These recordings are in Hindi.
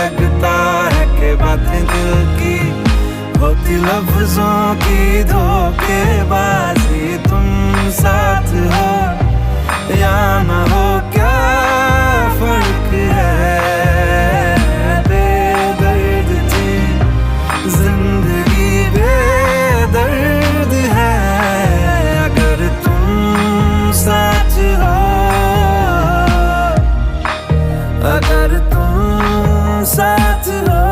लगता है कि बातें दिल की होती लफ्जों की धोखेबाजी। तुम साथ हो या ना हो क्या फर्क है, बेदर्द थी जिंदगी बेदर्द है। अगर तुम साथ हो, अगर तुम साथ हो।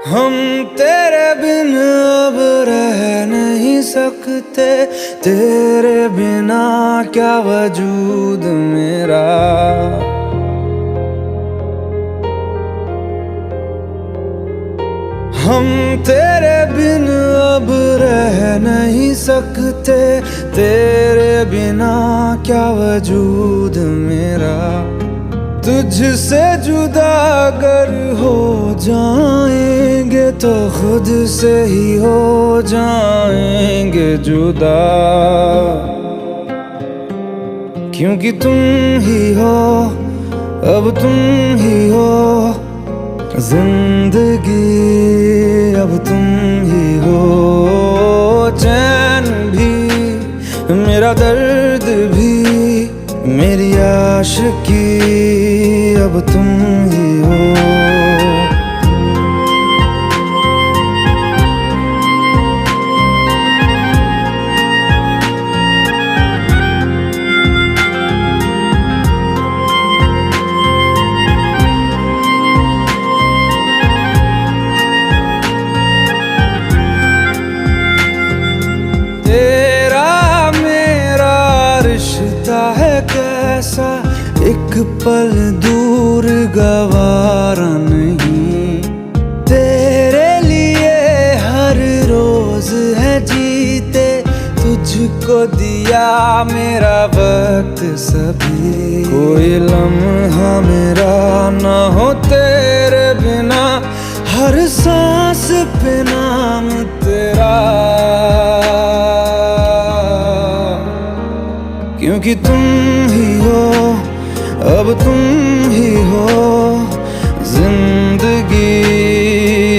हम तेरे बिन अब रह नहीं सकते, तेरे बिना क्या वजूद मेरा। हम तेरे बिन अब रह नहीं सकते, तेरे बिना क्या वजूद मेरा। तुझसे जुदा अगर हो जाएंगे तो खुद से ही हो जाएंगे जुदा। क्योंकि तुम ही हो, अब तुम ही हो जिंदगी, अब तुम ही हो। चैन भी मेरा दर्द भी मेरी आशिकी, अब तुम ही हो। पल दूर गवारा नहीं, तेरे लिए हर रोज है जीते, तुझको दिया मेरा वक्त सभी। कोई लम्हा मेरा ना हो तेरे बिना, हर सांस पे नाम तेरा, क्योंकि तुम ही हो, अब तुम ही हो जिंदगी,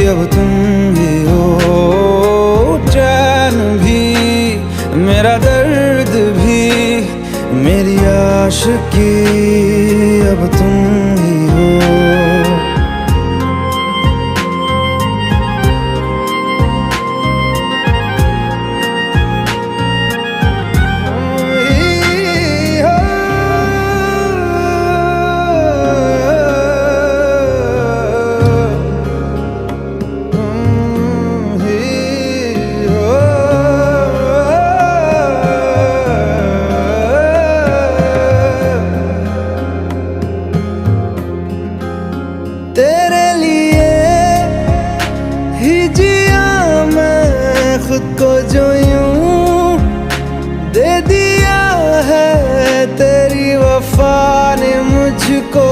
अब तुम ही हो चैन भी, मेरा दर्द भी, मेरी आशिकी, अब तुम ही हो। तेरे लिए ही जिया मैं खुद को, जो यूं दे दिया है तेरी वफा ने मुझको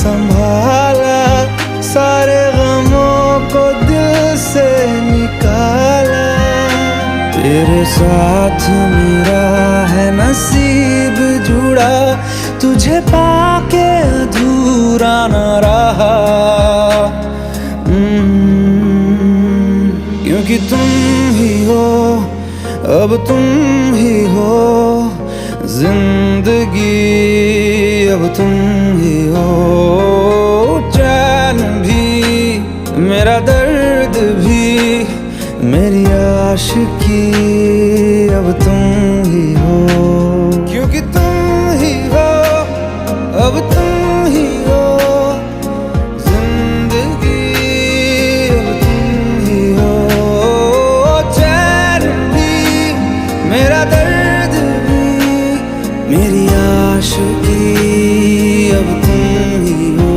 संभाला, सारे गमों को दिल से निकाला। तेरे साथ मेरा है नसीब जुड़ा, तुझे पाके अधूरा न रहा, क्योंकि तुम ही हो, अब तुम ही हो जिंदगी, अब तुम ही हो चैन भी, मेरा दर्द भी, मेरी आशिकी, अब तुम ही हो, क्योंकि तुम ही हो, अब तुम ही हो जिंदगी, अब तुम ही हो चैन भी, मेरा दर्द भी, मेरी आशिकी, अब तुम ही हो।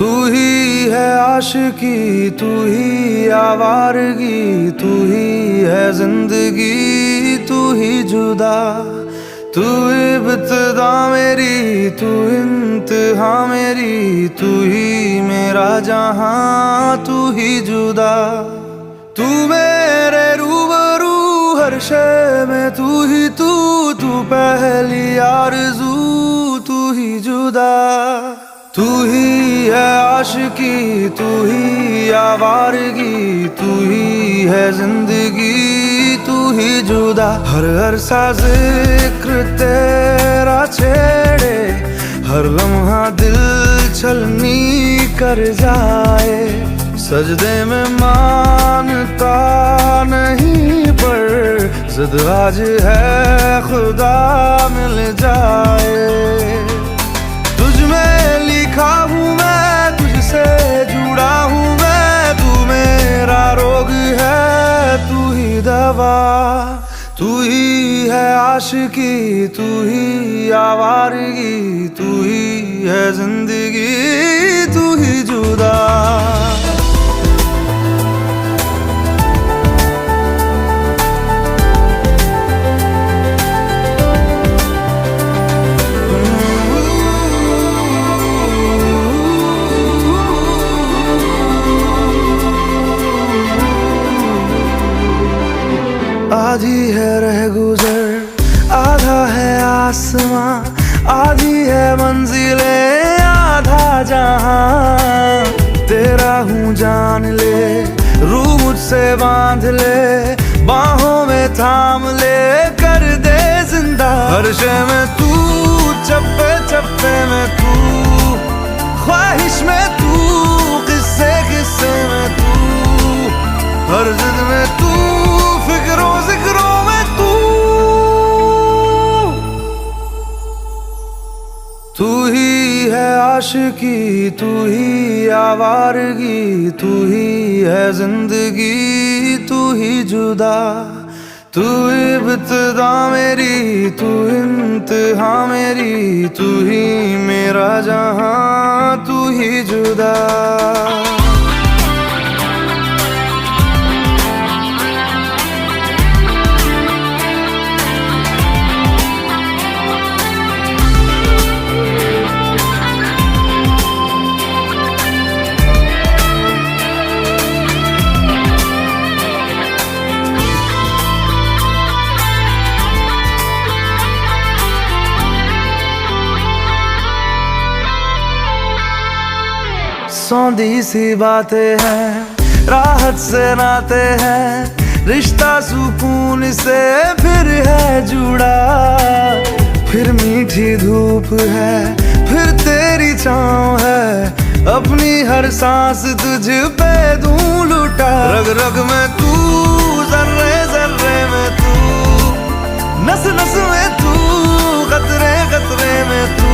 तू ही है आशिकी, तू ही आवारगी, तू ही है जिंदगी, तू ही जुदा, तू इब्तिदा मेरी, तू इंतहा मेरी, तू ही मेरा जहां, तू ही जुदा, तू मेरे रूबरू हर शय में, तू ही तू, तू पहली आरज़ू, तू ही जुदा, तू ही है आशिकी, तू ही आवारगी, तू ही है जिंदगी, तू ही जुदा, हर हर सा जिक्र तेरा छेड़े, हर लम्हा दिल छलनी कर जाए, सजदे में मानता नहीं पर जिद आज है खुदा मिल जाए, तुझ में लिखा हूँ मैं, तुझसे जुड़ा हूँ मैं, तू मेरा रोग है, तू ही दवा, तू ही है आशिकी, तू ही आवारगी, तू ही है जिंदगी, तू ही जुदा। आधी है रह गुजर, आधा है आसमां, आधी है मंजिलें, आधा जहां। तेरा हूँ जान ले, रूह मुझसे बांध ले, बाहों में थाम ले, कर दे जिंदा। हर शय में तू, चप्पे चप्पे में तू, ख्वाहिश में तू, किस्से किस्से में तू, हर जिद में तू, फिक्रों जिक्रों में तू। तू ही है आशिकी, तू ही आवारगी, तू ही है जिंदगी, तू ही जुदा। तू इब्तिदा मेरी, तू इंतहा मेरी, तू ही मेरा जहां, तू ही जुदा। सौंधी सी बातें हैं, राहत से नाते हैं, रिश्ता सुकून से फिर है जुड़ा। फिर मीठी धूप है, फिर तेरी छाँव है, अपनी हर सांस तुझ पे दूं लुटा। रग रग में तू, जर्रे जर्रे में तू, नस नस में तू, कतरे कतरे में तू।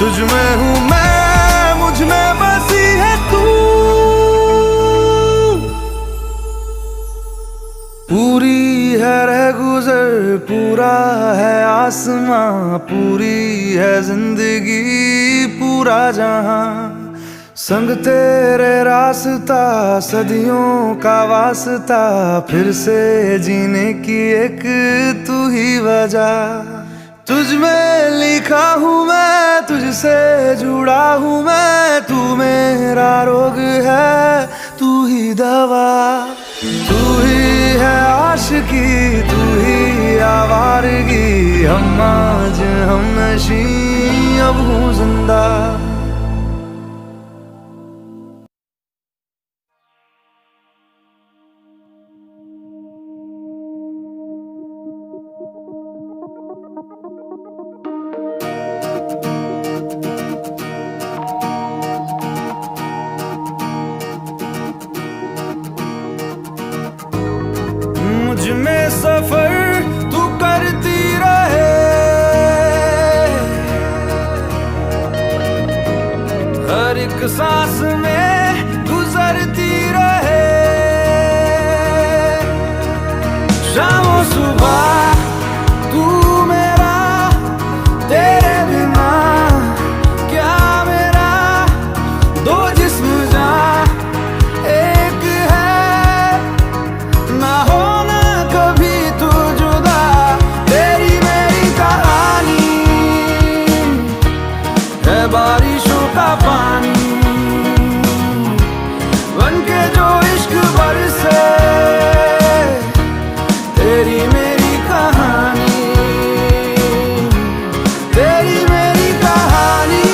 तुझ में हूँ मैं, मुझ में बसी है तू। पूरी है रह गुजर, पूरा है आसमां, पूरी है जिंदगी, पूरा जहां। संग तेरे रास्ता, सदियों का वास्ता, फिर से जीने की एक तू ही वजह। तुझ में लिखा हूँ मैं, तुझसे जुड़ा हूँ मैं, तू मेरा रोग है, तू ही दवा। तू ही है आशिकी, तू ही आवारगी, हम आज हम नशी, अब हूँ जिंदा। मुझ में सफर तू करती रहे, हर एक सांस में गुजरती रहे। शामों सुबह तू मेरा, तेरे बिना क्या मेरा, दो जिस्म जान एक है, ना होना कभी तू जुदा। तेरी मेरी कहानी है बारिशों का पानी, बनके जो इश्क बरसे, तेरी मेरी कहानी, तेरी मेरी कहानी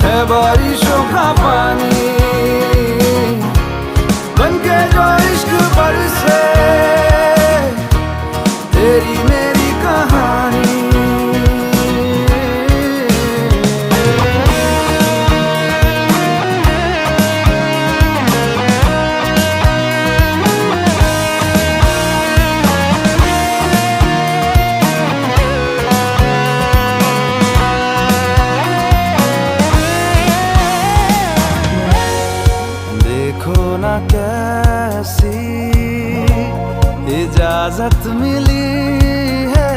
है बारिशों का पानी, बनके जो इश्क बरसे, तेरी मेरी कहानी। देखो ना कैसी इजाजत मिली है,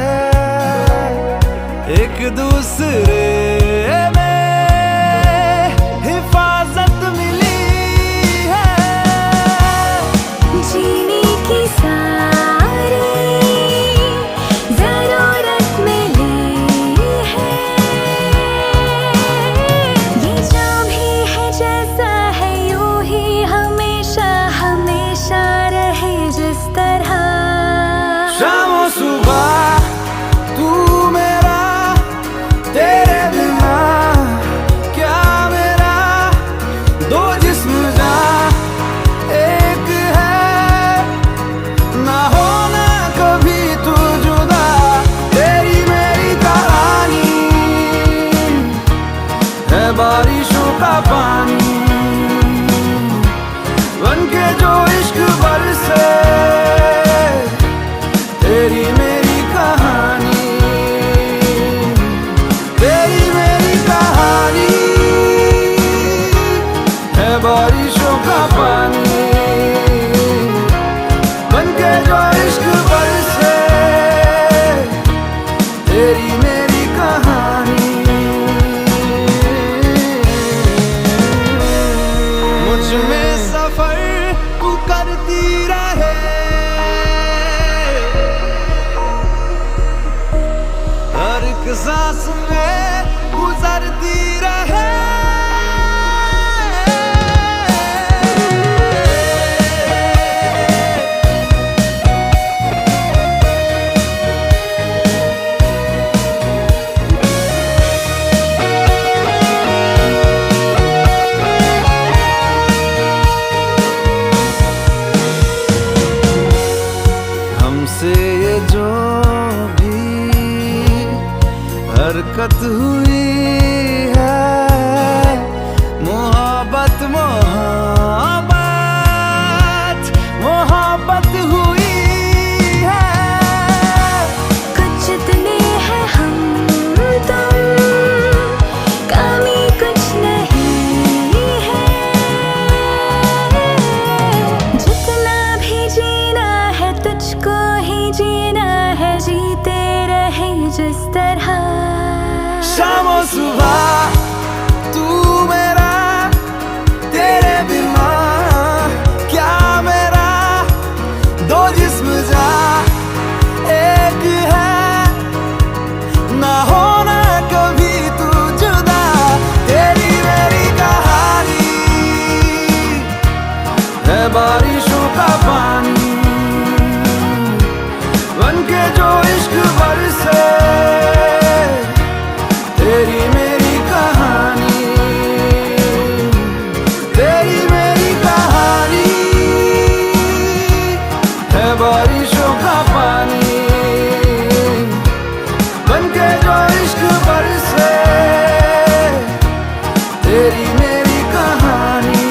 एक दूसरे में हिफाजत मिली है। जीने की सारी जरूरत मिली है, ये जो भी है जैसा है यूं ही हमेशा हमेशा रहे। गुजरती रहे, हर एक सांस में गुजरती रहे। हमसे ये जो भी हरकत हुई है, मोहब्बत मोहब्बत मोहब्बत हुई है। कुछ इतने हैं हम तुम, कमी कुछ नहीं है। जितना भी जीना है तुझको ही जीना है, जीते रहे जिस तरह। शाम और सुबह तू मेरा, तेरे बिना क्या मेरा, दो जिस्म जा एक है, ना होना कभी तू जुदा। तेरी मेरी कहानी है बारिशों का पानी, बनके जो इश्क बरसे। तेरी मेरी कहानी, तेरी मेरी कहानी है बारिशों का पानी, बनके जो इश्क बरसे। तेरी मेरी कहानी।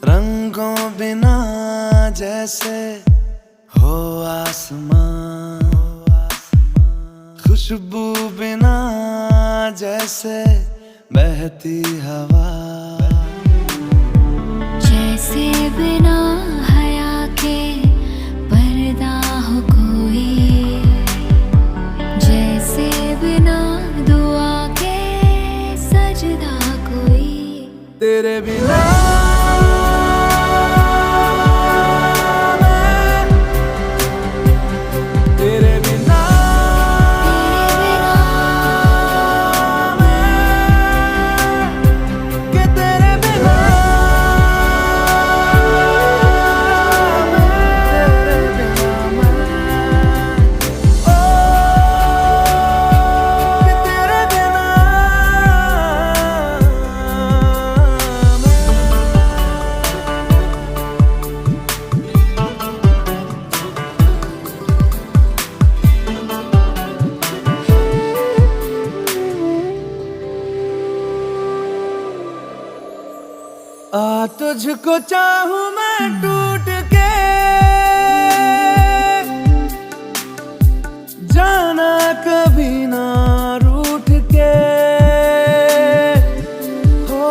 रंगों बिना जैसे हो आसमां, खुशबू बिना जैसे बहती हवा। जैसे बिना हया के पर्दा हो कोई, जैसे बिना दुआ के सजदा कोई। तेरे बिना तुझको चाहूं मैं टूट के, जाना कभी ना रूठ के। हो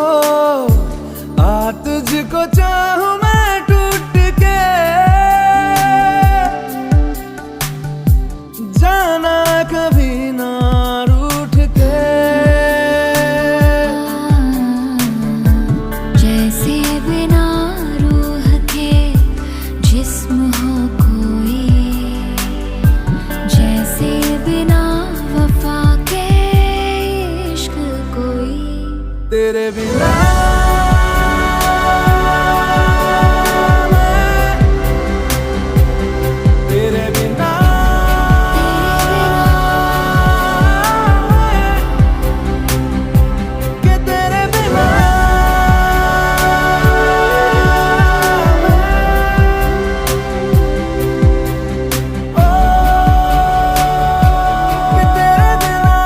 तुझको चाहूं मैं टूट के, जाना कभी ना रूठ के। जैसे बिना रूह के जिस्म हो कोई, जैसे तेरे बिना तेरे बिना के तेरे बिना के तेरे बिना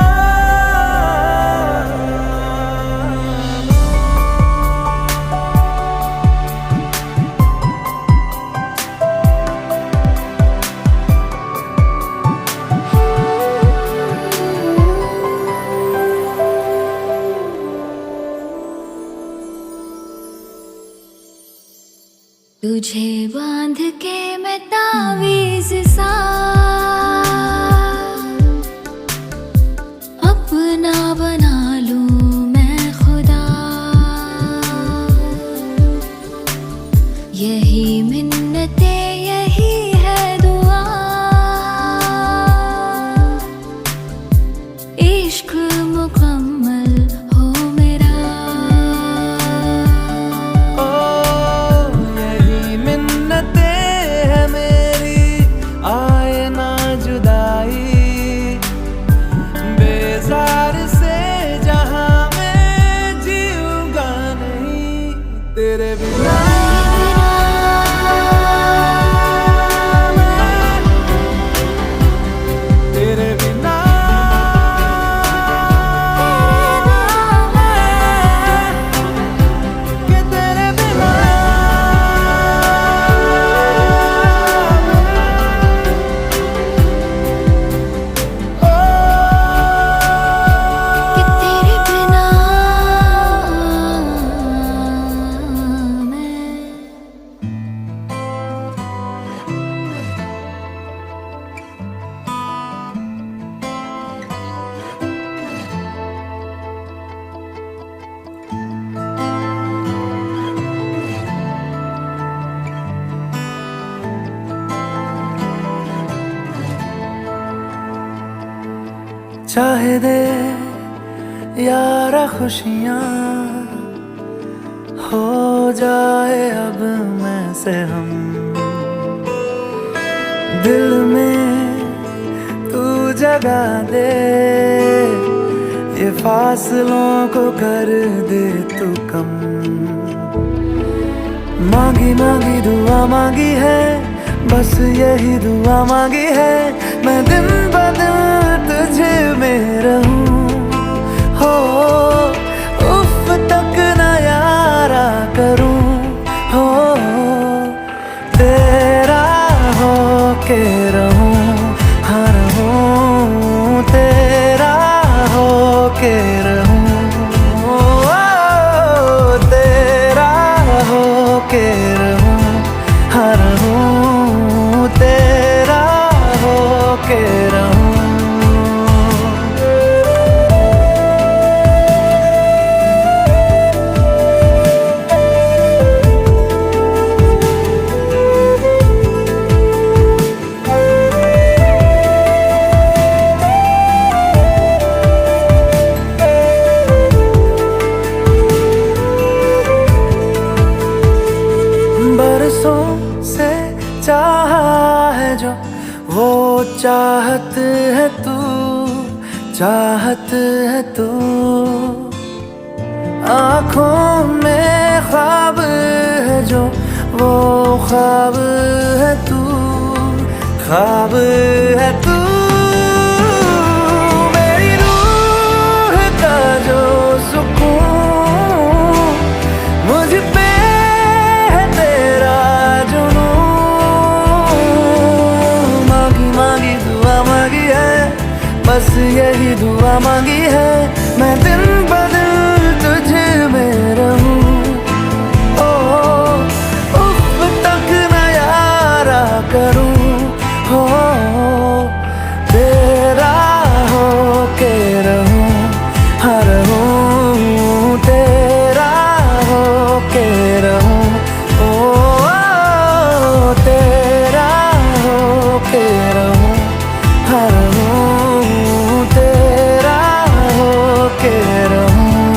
तुझे बांध के मैं तावीज़ सा अपना बना लूं मैं खुदा, यही मिन्नतें यही है दुआ, इश्क मुकम्मल हो मेरा। यही मिन्नतें है मेरी, आए ना जुदाई, बेजार से जहां मैं जीऊंगा नहीं तेरे बिना। तेरे बिना के तेरे बिना कि तेरे बिना मैं चाहे दे यारा खुशियाँ, हो जाए अब मैं से हम, दिल में तू जगा दे, ये फासलों को कर दे तू कम। मांगी मांगी दुआ मांगी है, बस यही दुआ मांगी है, मैं दिन ब दिन तुझे में रहूं। हो उफ तक न यारा करूं, हो तेरा हो के रहूं, हाँ रहूं तेरा हो के रहूं, तेरा हो के रहूं, हाँ रहूं तेरा हो के रहूं। बरसों से चाहा है जो वो चाहत है तू, चाहत है तू, आँखों में ख्वाब है जो वो ख्वाब है तू, ख्वाब है तू। मेरी रूह का जो सुकून मुझ पे है तेरा जुनून, मांगी मांगी दुआ मांगी है, बस यही दुआ मांगी है, मैं दिन ब दिन तुझे में रहूं। ओ उफ तक न यारा करूं, हो तेरा हो के रहूं, हाँ रहूं तेरा हो के रहूं, ओ तेरा हो के रहूं, हाँ रहूं तेरा हो के रहूं।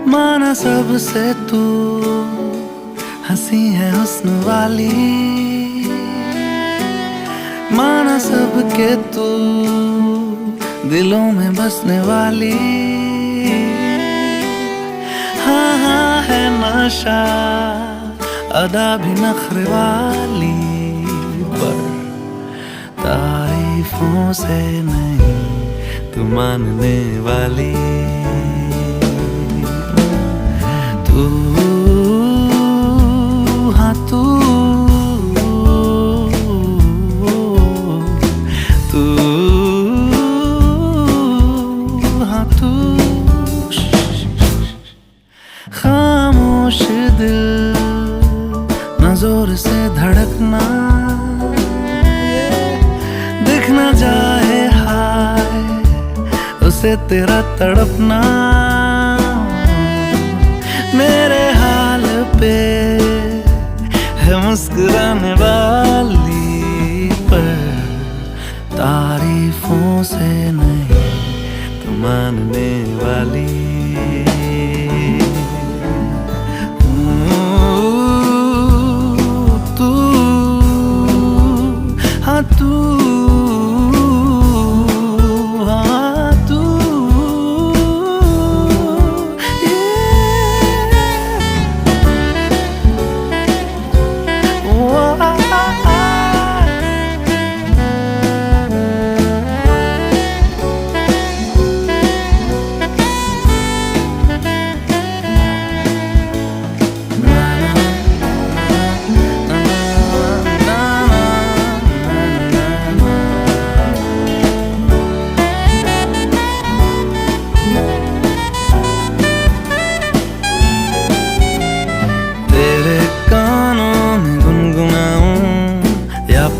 माना सबसे तू हंसी है हुस्न वाली, माना सबके तू दिलों में बसने वाली। हाँ हाँ है नशा अदा भी नखरे वाली, पर तारीफों से नहीं तू मानने वाली। तू हाँ तू तू हाँ तू खामोश दिल न जोर से धड़कना, दिख न जाए हाय उसे तेरा तड़पना। मेरे हाल पे है मुस्कुराने वाली, पर तारीफों से नहीं तू मानने वाली। तू हाँ तू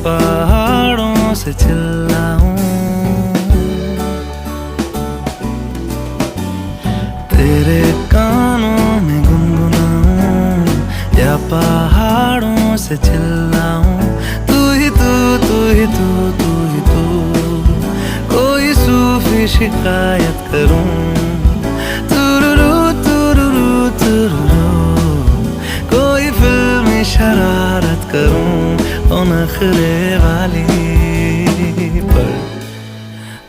पहाड़ों से चिल्लाऊं, तेरे कानों में गुनगुनाऊं या पहाड़ों से चिल्लाऊं। तू ही तू तू ही तू तू ही तू, कोई सूफी शिकायत करूं। तुरुरु तुरुरु तुरुरु, कोई फिल्मी शरारत करूं ओ नखरे वाली, पर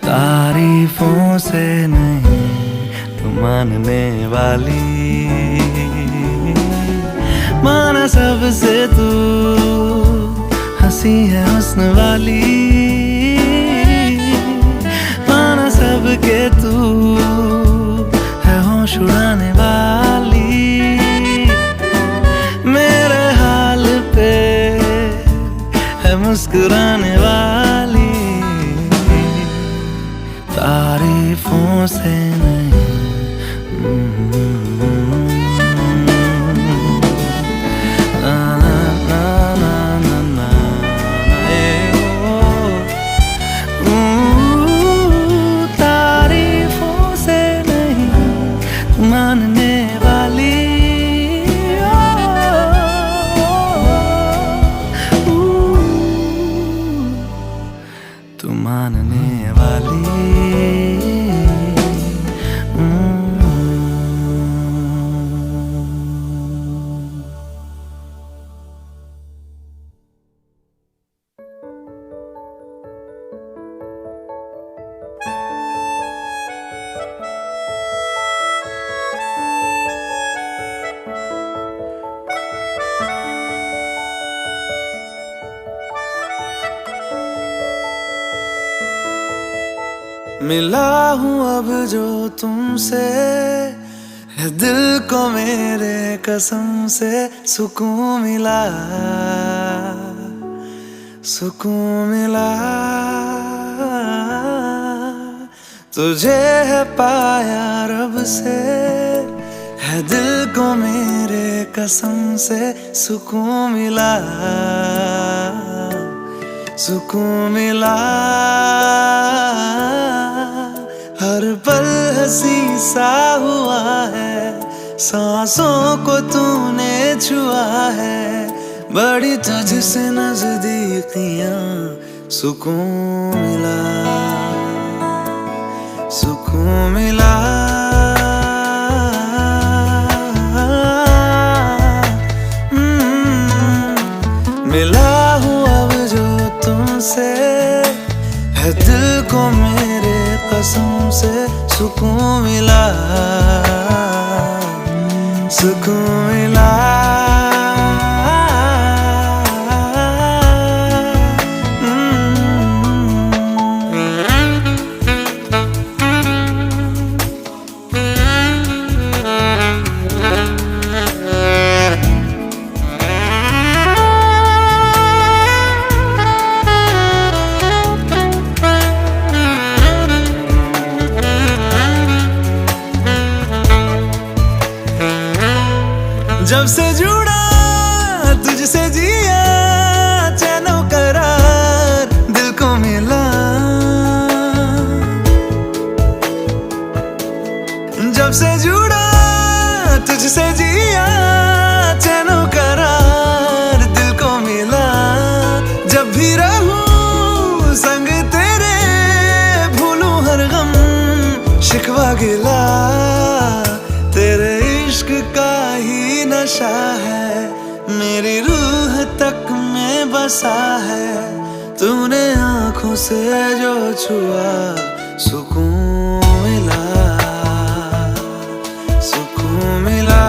तारीफों से नहीं तू मानने वाली। माना सबसे तू हंसी है हुस्न वाली, माना सबके तू है होश उड़ाने वाली। मेरे हाल पे मुस्कुराने वाली, तारीफों से नहीं। ना ना ना ना ना ना तारीफों से नहीं मानने वाली। तू मानने वाली। मिला हूँ अब जो तुमसे, है दिल को मेरे कसम से सुकून मिला, सुकून मिला। तुझे है पाया रब से, है दिल को मेरे कसम से सुकून मिला, सुकून मिला। हर पल हंसी सा हुआ है, सांसों को तूने छुआ है। बड़ी तुझसे नजदीकियां, सुकून मिला, सुकून मिला। सुकून मिला। जब से जुड़ा तुझसे जिया चैनो करार दिल को मिला। जब से जुड़ा तुझसे जिया चैनो करार दिल को मिला। जब भी रहूं संग तेरे भूलूं हर गम शिकवा गिला। तेरे इश्क का ही नशा है मेरी रूह तक में बसा है। तूने आंखों से जो छुआ सुकून मिला, सुकून मिला।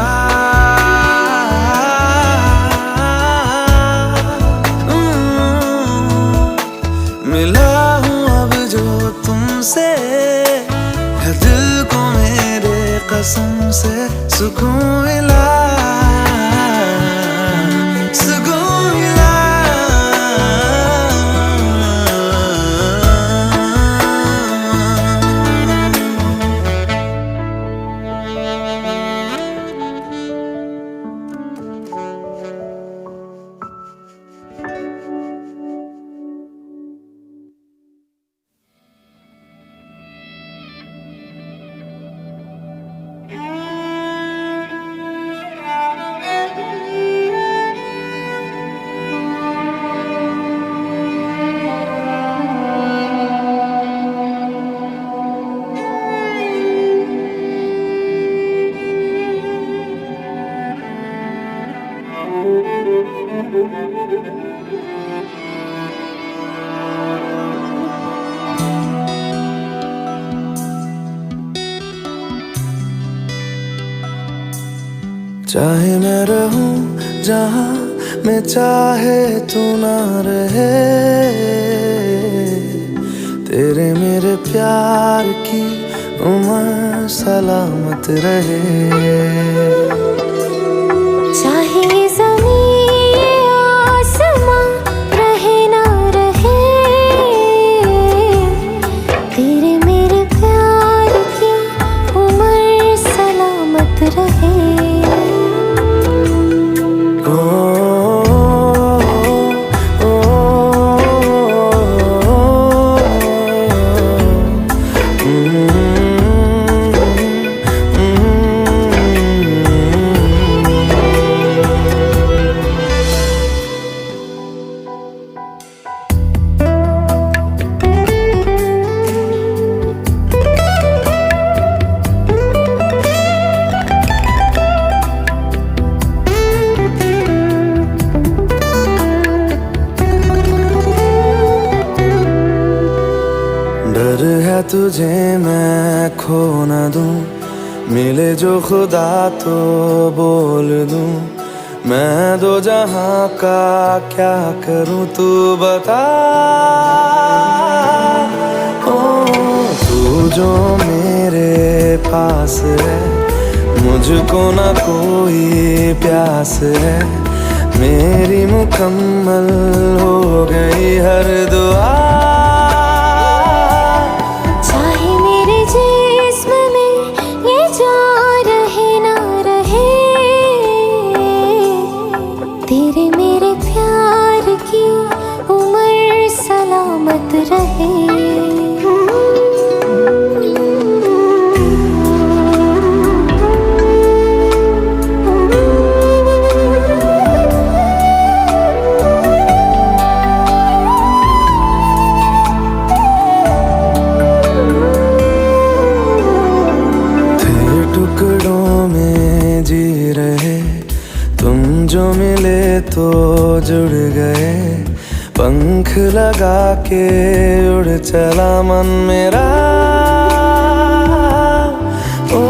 मिला हूँ अब जो तुमसे है दिल को मेरे कसम से सुकून मिला, सुकून मिला। चाहे मैं रहूं जहां मैं चाहे तू ना रहे। तेरे मेरे प्यार की उम्र सलामत रहे। चाहे ज़मीन आसमां रहे ना रहे। तेरे मेरे प्यार की उम्र सलामत रहे। डर है तुझे मैं खो न दूं, मिले जो खुदा तो बोल दूं। मैं दो जहां का क्या करूं तू बता। ओ तू जो मेरे पास है मुझको ना कोई प्यास है। मेरी मुकम्मल हो गई हर दुआ। तेरे मेरे प्यार की उम्र सलामत रहे। तेरे टुकड़ों में जी रहे तुम जो मिले तो जुड़ गए। पंख लगा के उड़ चला मन मेरा। ओ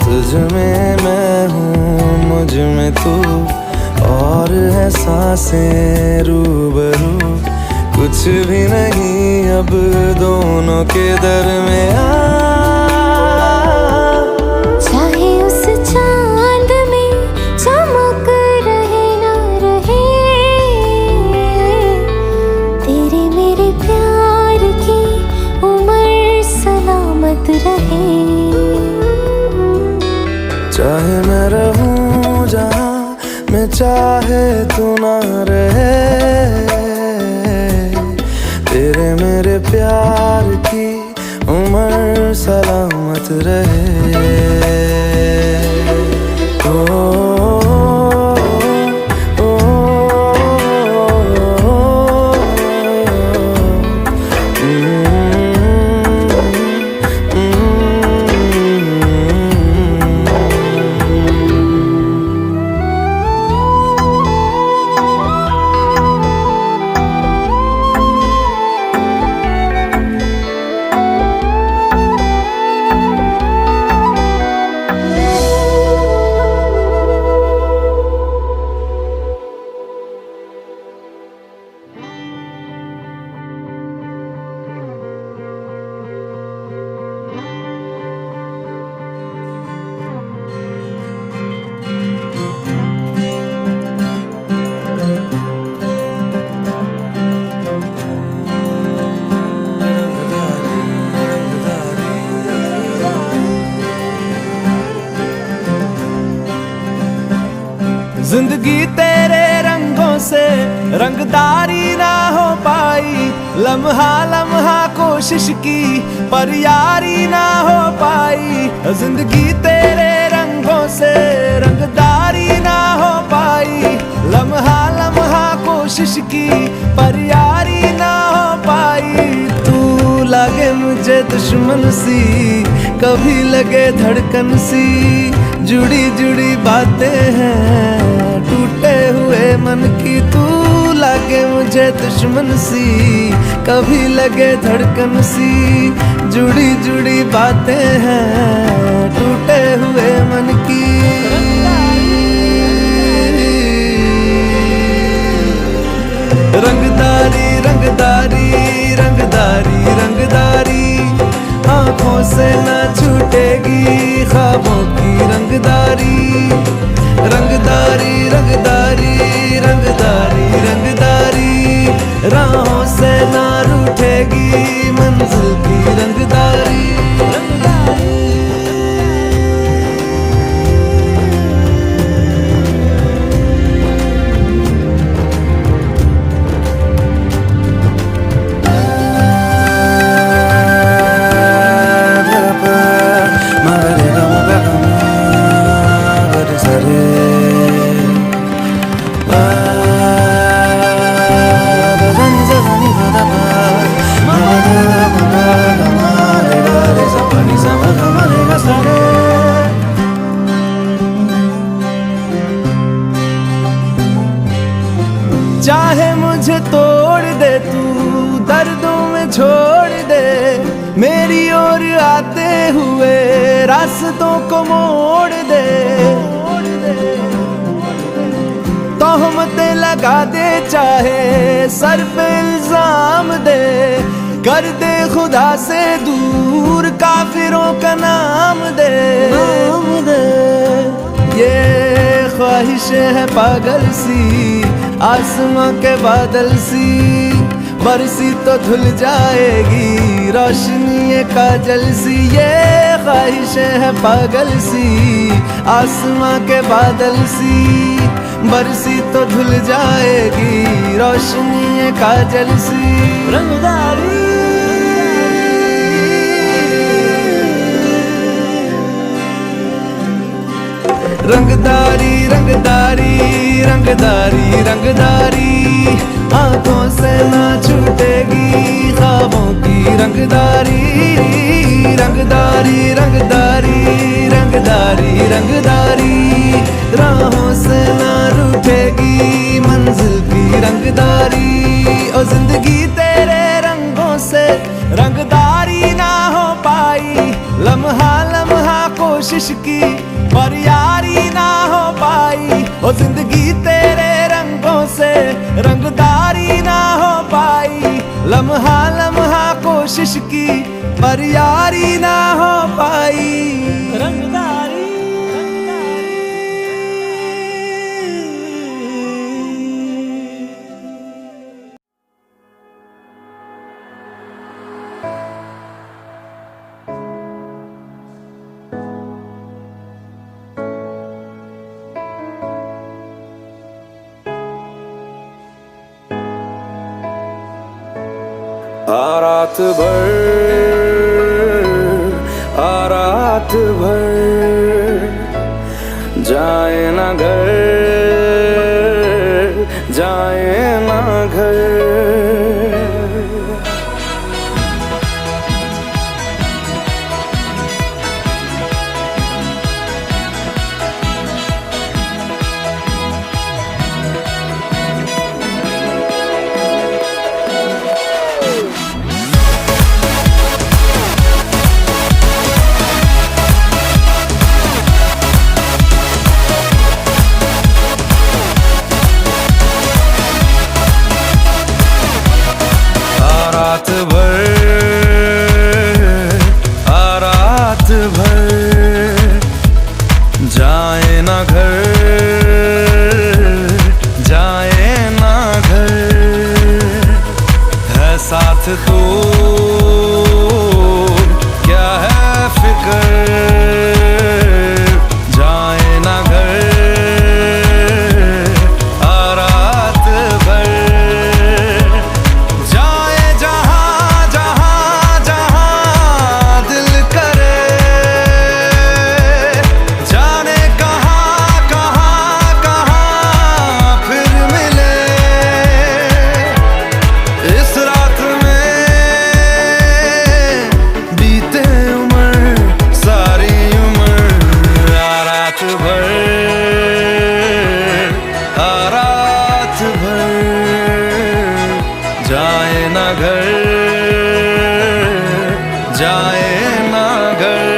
तुझ में मैं हूँ मुझ में तू, और है सांसें रूबरू, कुछ भी नहीं अब दोनों के दरमियां। चाहे उस चांद में चमक रहे ना रहे, तेरे मेरे प्यार की उम्र सलामत रहे। चाहे मैं रहूं जहां मैं चाहे तू ना रहे, तेरे मेरे प्यार की उम्र सलामत रहे। जिंदगी तेरे रंगों से रंगदारी ना हो पाई, लम्हा लम्हा कोशिश की पर यारी ना हो पाई। जिंदगी तेरे रंगों से रंगदारी ना हो पाई, लम्हा लम्हा कोशिश की पर यारी ना हो पाई। तू लगे मुझे दुश्मन सी, कभी लगे धड़कन सी, जुड़ी जुड़ी बातें हैं टूटे हुए मन की। तू लगे मुझे दुश्मन सी, कभी लगे धड़कन सी, जुड़ी जुड़ी बातें हैं टूटे हुए मन की। रंगदारी रंगदारी रंगदारी रंगदारी, आंखों से न छूटेगी ख्वाबों की रंगदारी। रंगदारी रंगदारी रंगदारी रंगदारी, राहों से ना रूठेगी मंजिल की रंगदारी। चाहे मुझे तोड़ दे तू, दर्दों में छोड़ दे, मेरी ओर आते हुए रास्तों को मोड़ दे। तोहमतें लगा दे, चाहे सर पे इल्जाम दे, कर दे खुदा से दूर काफिरों का नाम दे। ये ख्वाहिशें है पागल सी, आसमां के बादल सी, बरसी तो धुल जाएगी रोशनी काजल सी। ये ख्वाहिशें है पागल सी, आसमां के बादल सी, बरसी तो धुल जाएगी रोशनी काजल सी। रंगदारी रंगदारी रंगदारी रंगदारी रंगदारी, आंखों से ना छूटेगी ख्वाबों की रंगदारी। रंगदारी रंगदारी रंगदारी रंगदारी, राहों से ना रूठेगी मंजिल की रंगदारी। ओ जिंदगी तेरे रंगों से रंगदारी ना हो पाई, लम्हा लम्हा कोशिश कोशिश की पर यारी ना हो पाई। ओ जिंदगी तेरे रंगों से रंगदारी ना हो पाई। लम्हा लम्हा कोशिश की पर यारी ना हो पाई। रंगदारी रात भर रात भर जाए ना घर जाए ना घर। रात भर जाए ना घर जाए ना घर। है साथ तो क्या है फिक्र जाए ना घर रात भर। जाए ना घर जाए ना घर।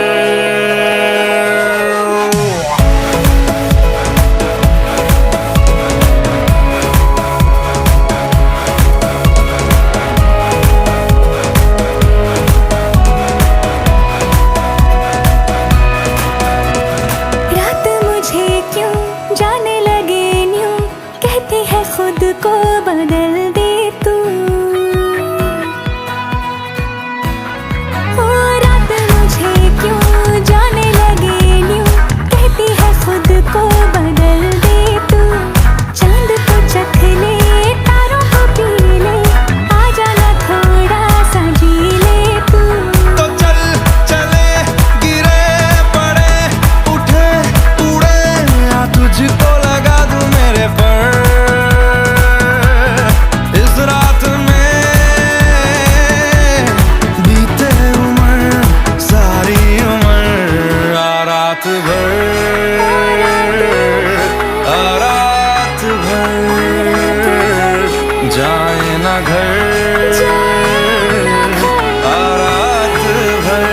रात मुझे क्यों जाने लगे न्यूं, कहती है खुद को बदल दे तू। ओ रात मुझे क्यों जाने लगे न्यूं, कहती है खुद को बदल दे तू। चांद को चख ले तारों को पी ले, आ जाना थोड़ा सा जी ले तू। तो चल चले गिरे पड़े उठे उड़े या तुझको लगा दूं मेरे पर। इस रात में बीते उम्र सारी उम्र रात भर रात भर जाए ना घर रात भर।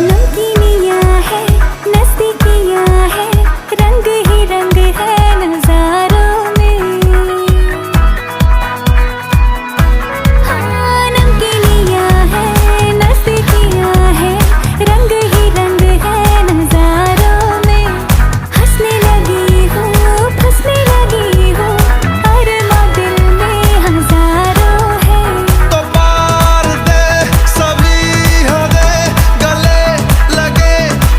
नमकीनियाँ है नज़दीकियाँ है, रंग ही रंग है नज़ारों में। हाँ नमकीनियाँ है नज़दीकियाँ है, रंग ही रंग है नज़ारों में। हंसने लगी हूँ फंसने लगी हूँ, अरमा दिल में हज़ारों है। तो पार दे सभी हो दे गले लगे,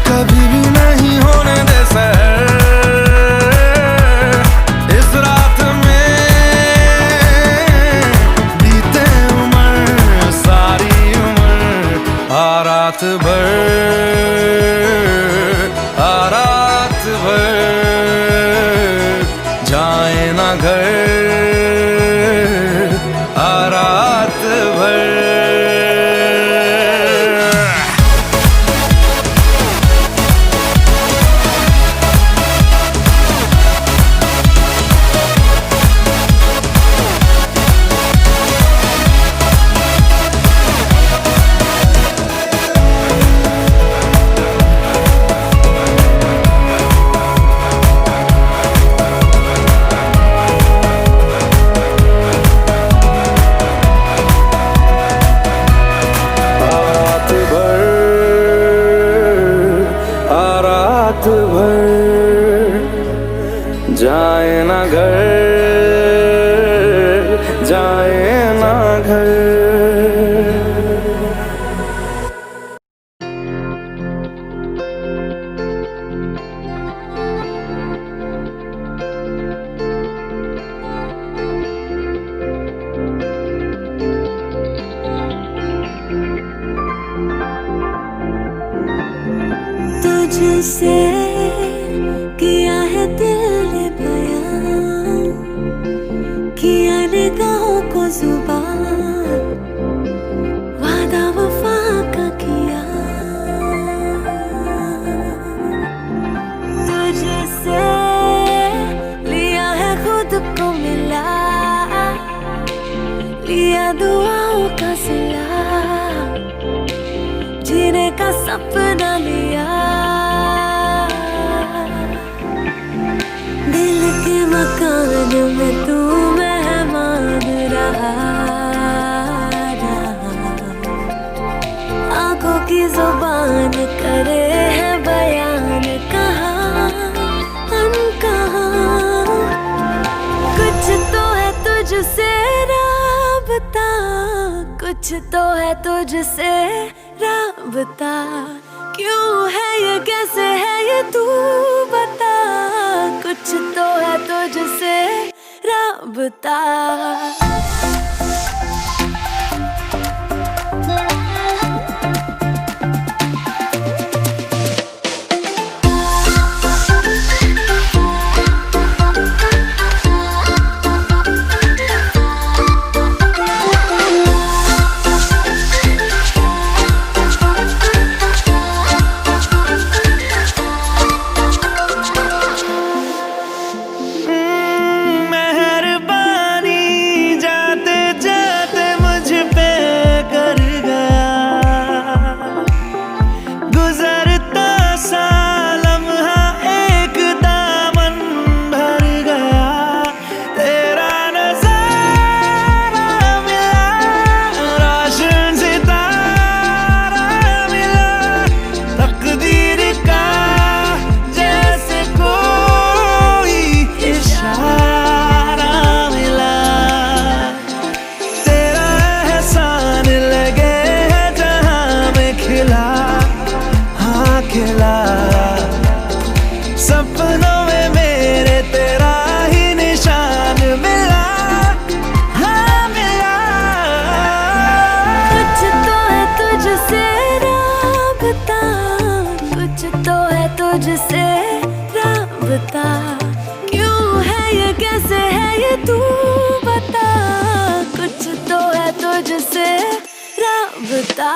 कभी भी नहीं होने दे सहर। इस रात में बीते उम्र सारी उम्र रात भर रात भर जाए ना घर रात भर। तुझसे किया है दिल ने बयां, किया निगाहों को जुबान, वादा वफा का किया। तुझसे लिया है खुद को मिला, लिया दुआओं का सिला, जीने का सपना लिया। दिल के मकान में तू मेहमान रहा, आंखों की जुबान करे है बयान, कहाँ अनकहा। कुछ तो है तुझसे राबता, कुछ तो है तुझसे राबता। क्यों है ये, कैसे है ये, तू बता। कुछ तो है तुझसे राबता। सपनों में मेरे तेरा ही निशान मिला, हाँ मिला। कुछ तो है तुझसे राबता, कुछ तो है तुझसे राबता। क्यों है ये, कैसे है ये, तू बता। कुछ तो है तुझसे राबता।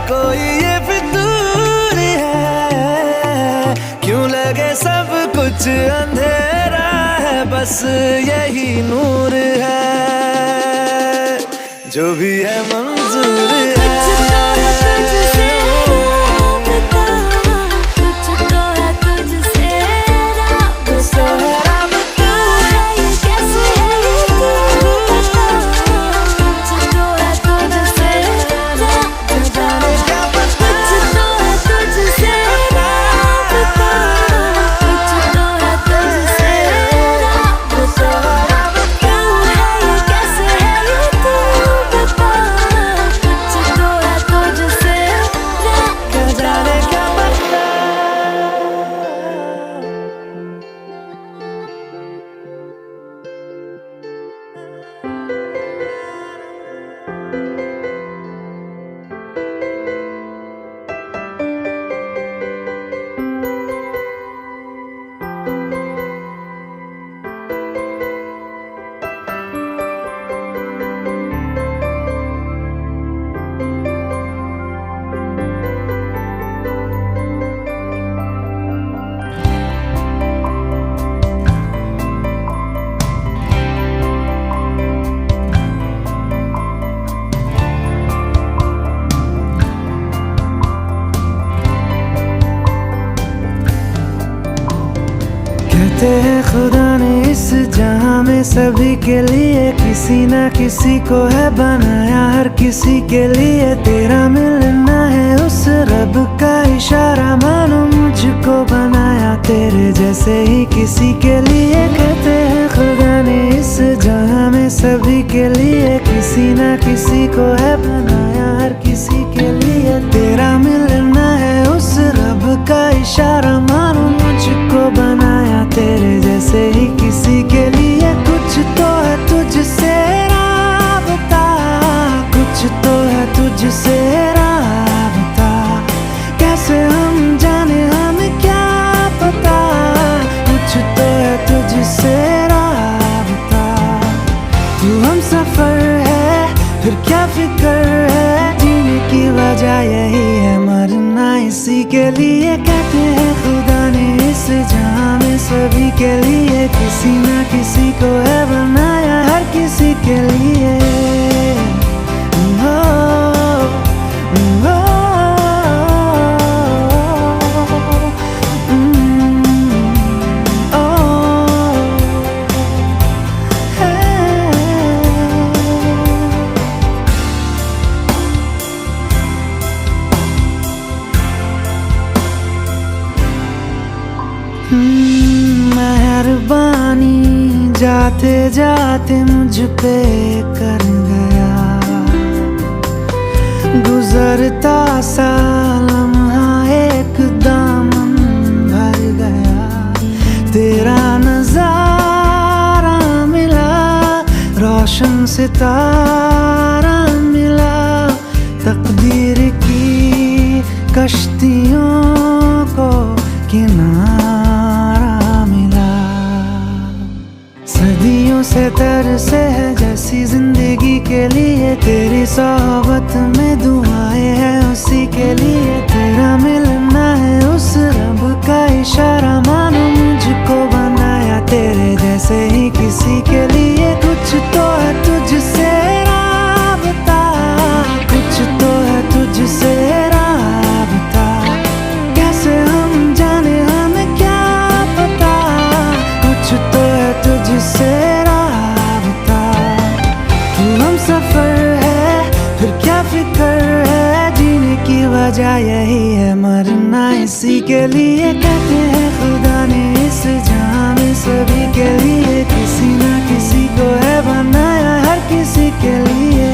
कोई ये फितूर है, क्यों लगे सब कुछ अंधेरा है, बस यही नूर है, जो भी है मंजूर है। कुछ कहते हैं खुदा ने इस जहां में सभी के लिए किसी ना किसी को है बनाया, हर किसी के लिए तेरा मिलना है उस रब का इशारा, मानो मुझको बनाया तेरे जैसे ही किसी के लिए। कहते हैं खुदा ने इस जहां में सभी के लिए किसी ना किसी को है बनाया, हर किसी के लिए तेरा मिलना है उस रब का इशारा, मानो मुझको बनाया तेरे जैसे ही किसी के लिए। कुछ तो है तुझसे राबता, कुछ तो है तुझसे राबता, कैसे हम जाने हमें क्या पता, कुछ तो है तुझसे राबता। तू हम सफर है फिर क्या फिक्र है, जीने की वजह यही है मरना इसी के लिए। कहते हैं खुदा ने इस जहां में सभी के लिए किसी ना किसी को है बनाया, हर किसी के लिए। मेहरबानी जाते जाते मुझ पे कर गया, गुजरता सा लम्हा एक दामन भर गया, तेरा नजारा मिला, रोशन सितारा मिला, तकदीर की कश्तियों को किनारा मिला। सदियों से तरसे है जैसी जिंदगी के लिए, तेरी सोहबत में दुआएं हैं उसी के लिए, तेरा मिलना है उस रब का इशारा, मानो मुझको बनाया तेरे जैसे ही किसी के लिए। कुछ तो है तुझसे राबता, कुछ तो है तुझसे राबता, कैसे हम जाने हमें क्या पता, कुछ तो है तुझसे राबता। तू हम सफर है फिर क्या फिक्र है, जीने की वजह यही है मरना इसी के लिए। कहते हैं खुदा ने इस जहां में सभी के लिए किसी ना किसी को है बनाया, हर किसी के लिए।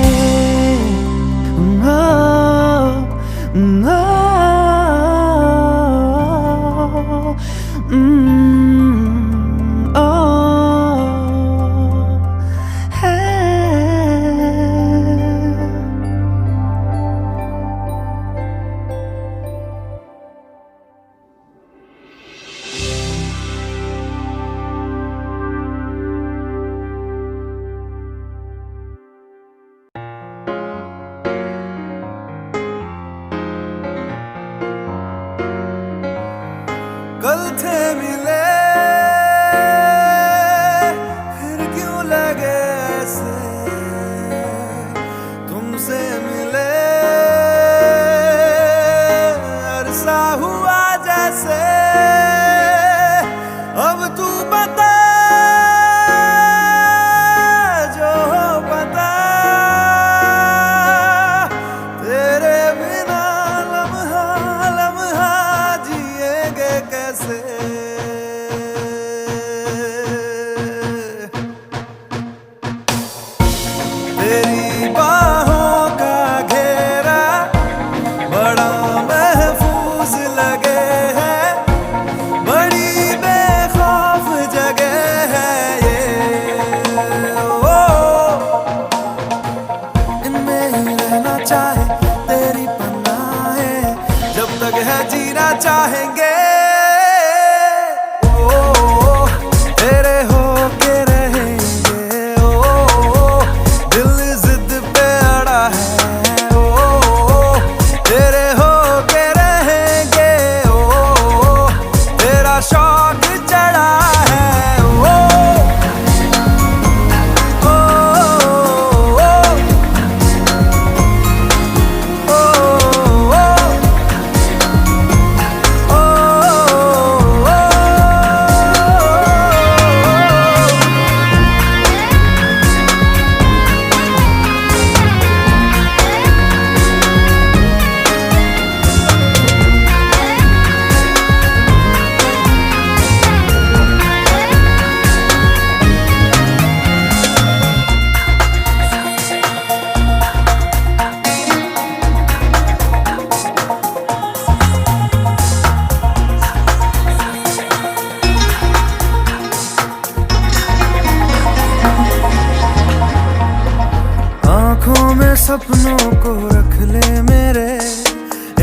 सपनों को रख ले मेरे,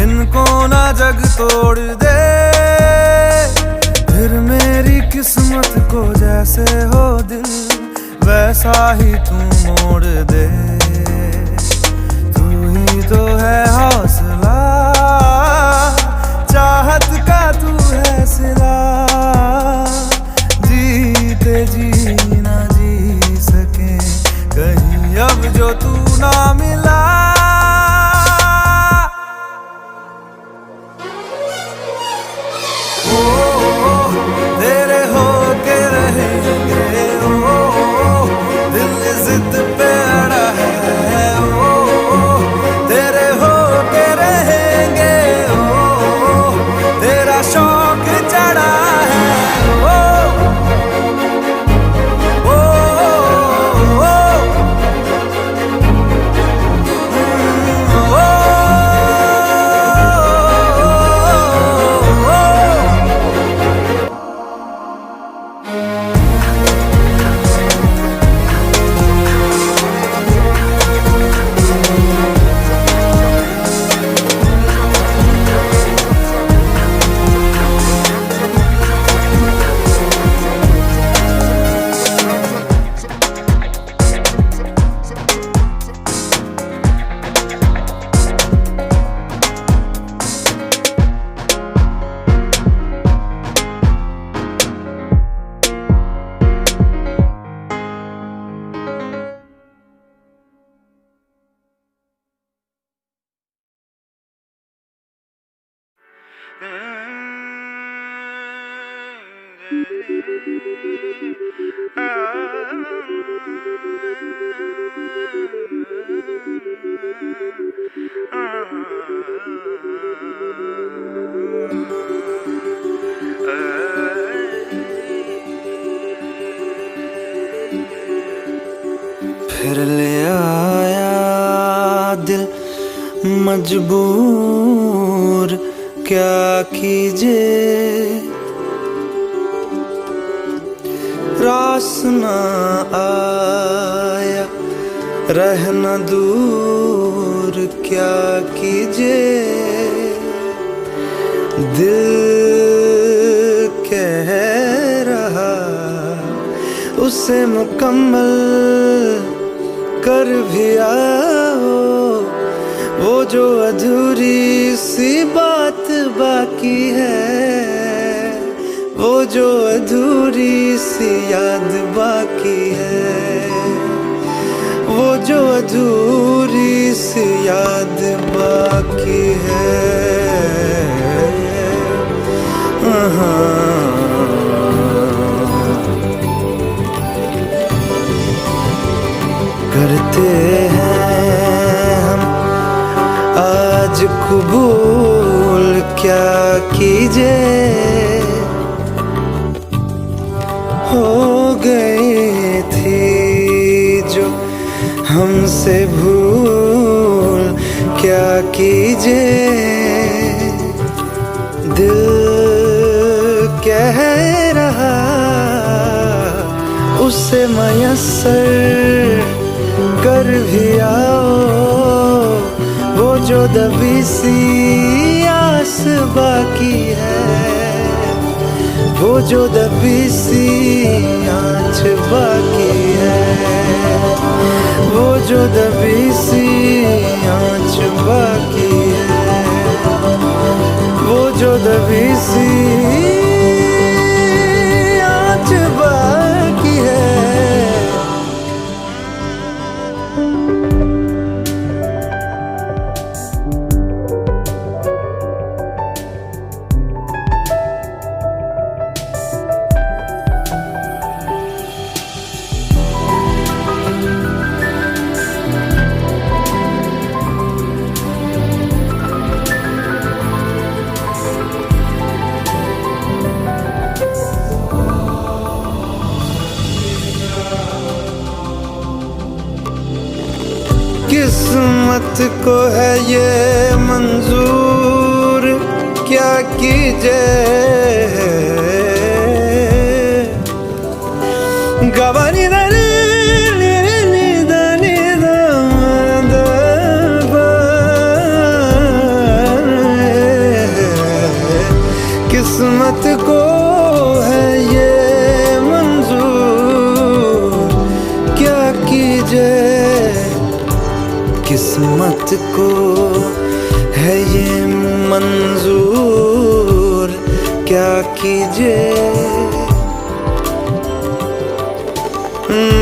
इनको ना जग तोड़ दे। फिर मेरी किस्मत को जैसे हो दिल, वैसा ही तू मोड़ दे। तू ही तो है हौसला, चाहत का तू है सिला। जीते जी ना जी सके कहीं अब जो तू ना मिला। तेरे होके रहेंगे दिल जिद पे अड़ा है। तेरे होके रहेंगे तेरा शौक चढ़ा है। फिर ले आया दिल मजबूर, क्या कीजिए रास ना आया रहना दूर, क्या कीजिए दिल कह रहा उसे मुकम्मल कर भी आओ। वो जो अधूरी सी बात बाकी है, वो जो अधूरी सी याद बाकी है, वो जो अधूरी सी याद बाकी है। करते हैं हम आज कबूल, क्या कीजिए हो गई थी जो हमसे भूल, क्या कीजिए दिल कह रहा उसे मयस्सर कर भी आओ। वो जो दबी सी आस बाकी है, वो जो दबी सी आँच बाकी है, वो जो दबी सी आँच बाकी है, वो जो दबी सी आँच बाकी है। किस्मत को है ये मंजूर, क्या कीजिए गवानी दनी दनी दनी मौत को है ये मंजूर, क्या कीजिए।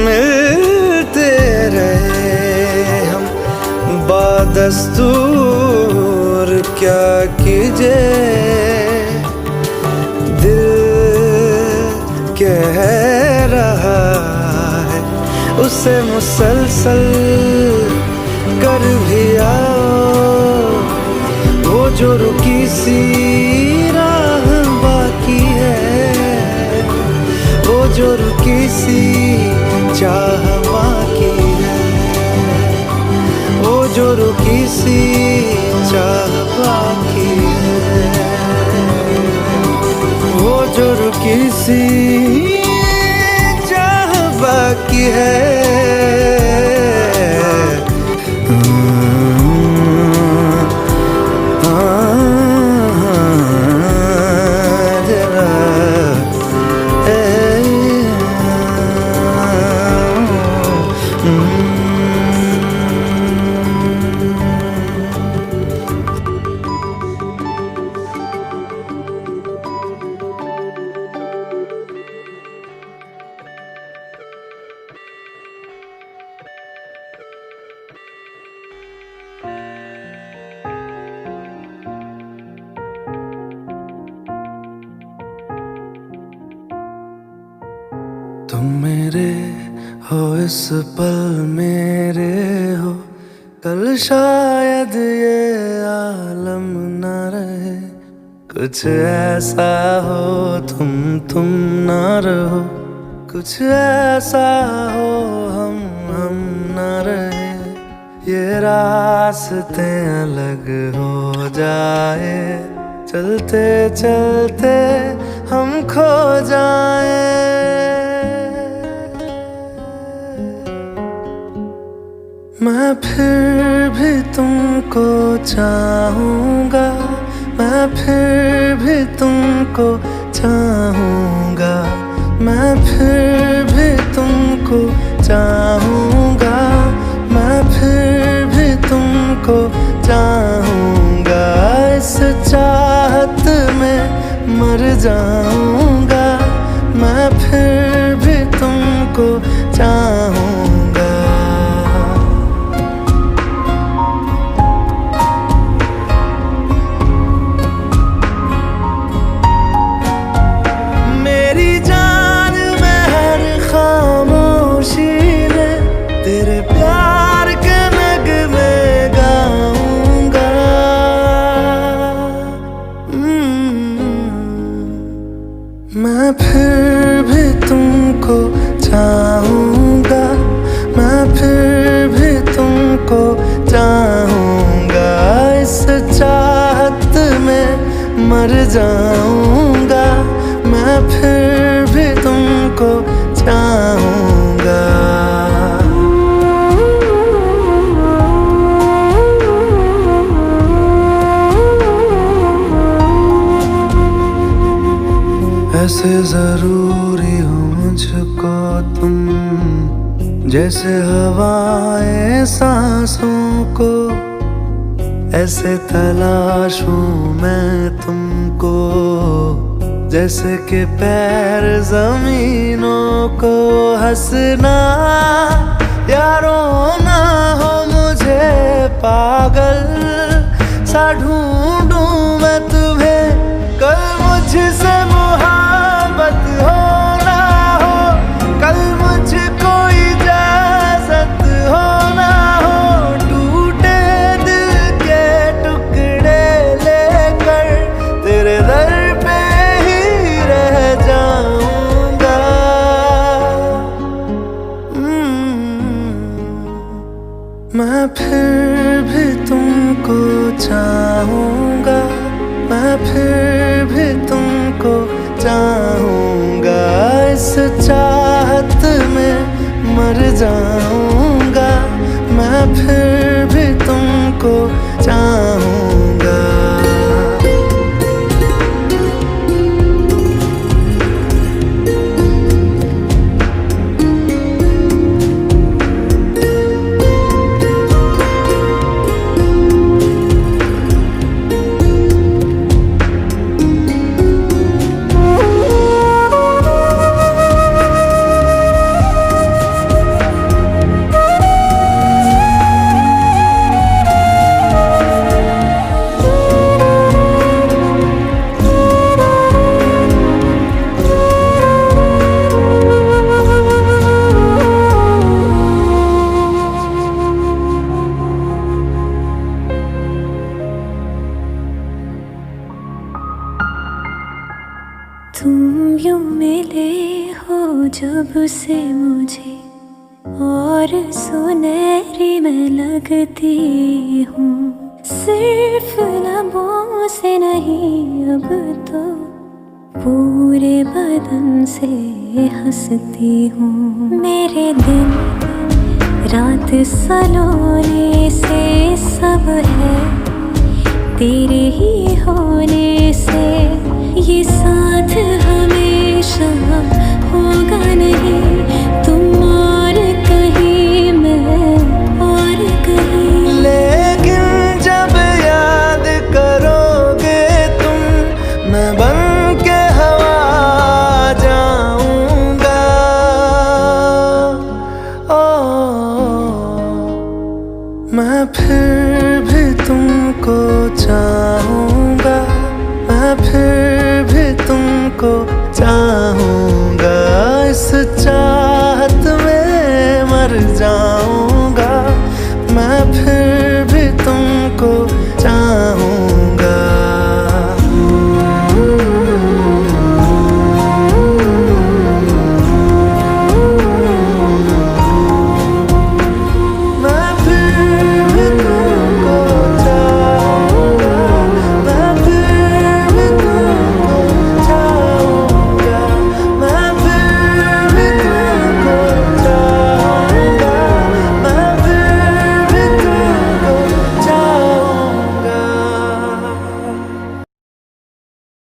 मिलते रहे हम बादस्तूर, क्या कीजिए। दिल कह रहा है उसे मुसलसल कर भी आओ, वो जो रुकी सी राह बाकी है, वो जो रुकी सी चाह बाकी है, वो जो रुकी सी चाह बाकी है, वो जो रुकी सी चाह बाकी है। तुम मेरे हो इस पल मेरे हो, कल शायद ये आलम न रहे। कुछ ऐसा हो तुम न रहो, कुछ ऐसा हो हम न रहे। ये रास्ते अलग हो जाए, चलते चलते हम खो जाए। मैं फिर भी तुमको चाहूँगा, मैं फिर भी तुमको चाहूँगा, मैं फिर भी तुमको चाहूँगा, मैं फिर भी तुमको चाहूँगा। इस चाहत में मर जाऊँगा, मैं फिर भी तुमको चाहूँगा। मैं फिर भी तुमको चाहूँगा, मैं फिर भी तुमको चाहूँगा। इस चाहत में मर जाऊँगा, मैं फिर भी तुमको चाहूँगा। ऐसे जरूरी हो मुझको तुम, जैसे हवाएं सांसों को। ऐसे तलाशूं मैं तुमको, जैसे कि पैर जमीनों को। हंसना या रोना हो मुझे पागल सा ढूंढूं मैं तुम्हें। कल मुझसे मोहब्बत हो ना हो, कल मुझको इजाजत हो ना हो। टूटे दिल के टुकड़े लेकर तेरे दर पे ही रह जाऊंगा। मैं फिर भी तुमको चाहूँगा, मैं फिर भी तुमको चाहूँगा। इस चाहत में मर जाऊँगा, मैं फिर भी तुमको चाहूँगा। से मुझे और सुनहरी मैं लगती हूँ। सिर्फ लबों से नहीं अब तो पूरे बदन से हंसती हूँ। मेरे दिन रात सलोने से सब है तेरे ही होने से। ये साथ हमेशा होगा नहीं